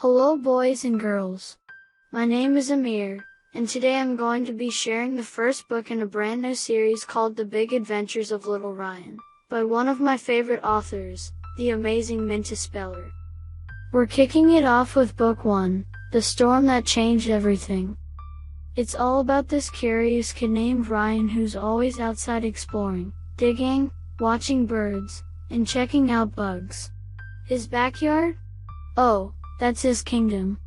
Hello boys and girls. My name is Amir, and today I'm going to be sharing the first book in a brand new series called The Big Adventures of Little Ryan, by one of my favorite authors, the amazing Minta Speller. We're kicking it off with book 1, The Storm That Changed Everything. It's all about this curious kid named Ryan who's always outside exploring, digging, watching birds, and checking out bugs. His backyard? Oh, that's his kingdom.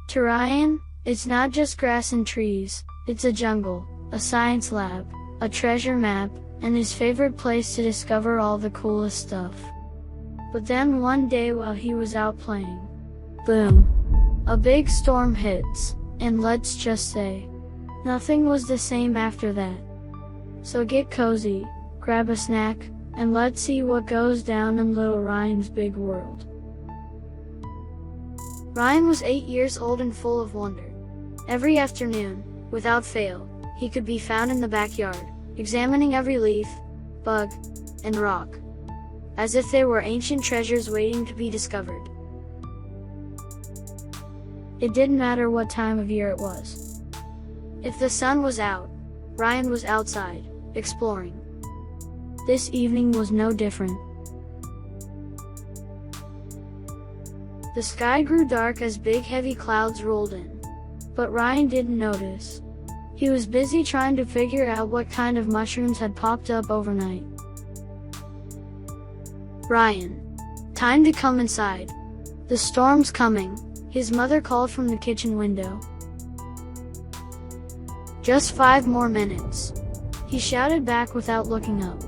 To Ryan, it's not just grass and trees, it's a jungle, a science lab, a treasure map, and his favorite place to discover all the coolest stuff. But then one day while he was out playing, boom! A big storm hits, and let's just say, nothing was the same after that. So get cozy, grab a snack, and let's see what goes down in little Ryan's big world. Ryan was 8 years old and full of wonder. Every afternoon, without fail, he could be found in the backyard, examining every leaf, bug, and rock, as if they were ancient treasures waiting to be discovered. It didn't matter what time of year it was. If the sun was out, Ryan was outside, exploring. This evening was no different. The sky grew dark as big heavy clouds rolled in. But Ryan didn't notice. He was busy trying to figure out what kind of mushrooms had popped up overnight. Ryan, time to come inside. The storm's coming, his mother called from the kitchen window. Just 5 more minutes, he shouted back without looking up.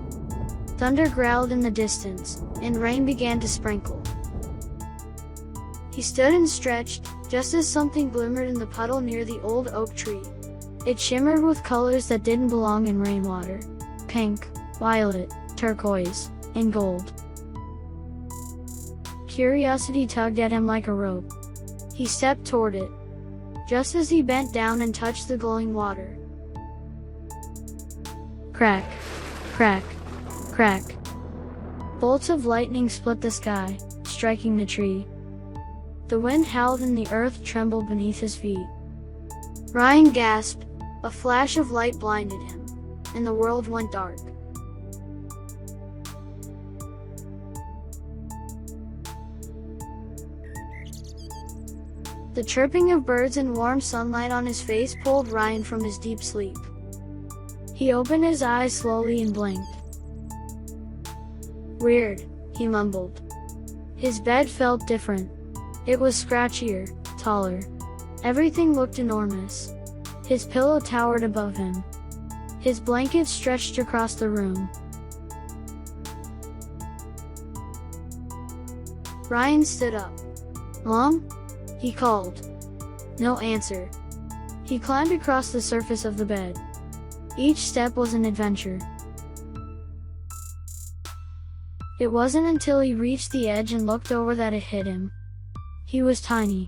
Thunder growled in the distance, and rain began to sprinkle. He stood and stretched, just as something glimmered in the puddle near the old oak tree. It shimmered with colors that didn't belong in rainwater: pink, violet, turquoise, and gold. Curiosity tugged at him like a rope. He stepped toward it, just as he bent down and touched the glowing water. Crack, crack, crack. Bolts of lightning split the sky, striking the tree. The wind howled and the earth trembled beneath his feet. Ryan gasped. A flash of light blinded him, and the world went dark. The chirping of birds and warm sunlight on his face pulled Ryan from his deep sleep. He opened his eyes slowly and blinked. Weird, he mumbled. His bed felt different. It was scratchier, taller. Everything looked enormous. His pillow towered above him. His blanket stretched across the room. Ryan stood up. "Mom?" he called. No answer. He climbed across the surface of the bed. Each step was an adventure. It wasn't until he reached the edge and looked over that it hit him. He was tiny.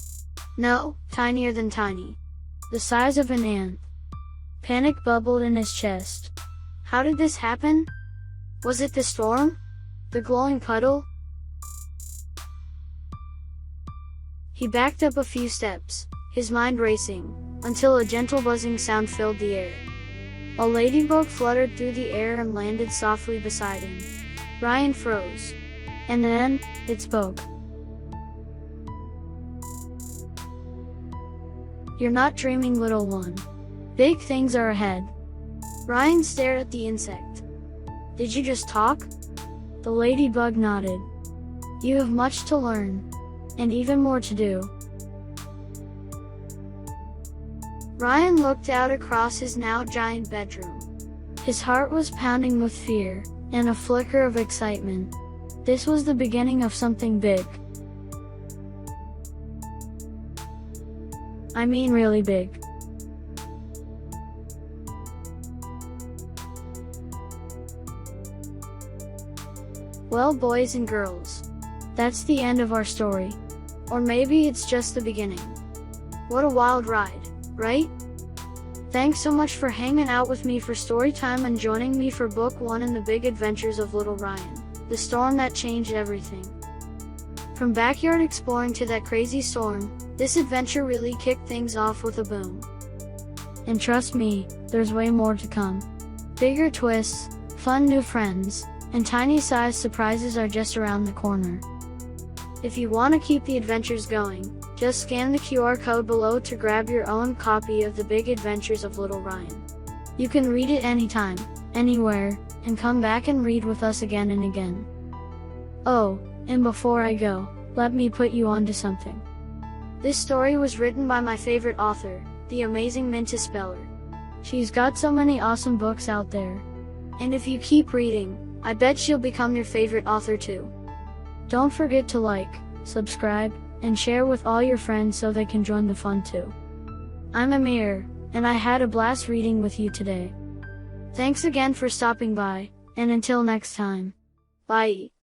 No, tinier than tiny. The size of an ant. Panic bubbled in his chest. How did this happen? Was it the storm? The glowing puddle? He backed up a few steps, his mind racing, until a gentle buzzing sound filled the air. A ladybug fluttered through the air and landed softly beside him. Ryan froze. And then, it spoke. "You're not dreaming, little one. Big things are ahead." Ryan stared at the insect. "Did you just talk?" The ladybug nodded. "You have much to learn, and even more to do." Ryan looked out across his now giant bedroom. His heart was pounding with fear, and a flicker of excitement. This was the beginning of something big. I mean really big. Well, boys and girls, that's the end of our story. Or maybe it's just the beginning. What a wild ride, right? Thanks so much for hanging out with me for story time and joining me for book 1 in The Big Adventures of Little Ryan, The Storm That Changed Everything. From backyard exploring to that crazy storm, This adventure really kicked things off with a boom. And trust me, there's way more to come. Bigger twists, fun new friends, and tiny-sized surprises are just around the corner. If you want to keep the adventures going, just scan the QR code below to grab your own copy of The Big Adventures of Little Ryan. You can read it anytime, anywhere, and come back and read with us again and again. Oh, and before I go, let me put you onto something. This story was written by my favorite author, the amazing Minta Speller. She's got so many awesome books out there. And if you keep reading, I bet she'll become your favorite author too. Don't forget to like, subscribe, and share with all your friends so they can join the fun too. I'm Amir, and I had a blast reading with you today. Thanks again for stopping by, and until next time. Bye.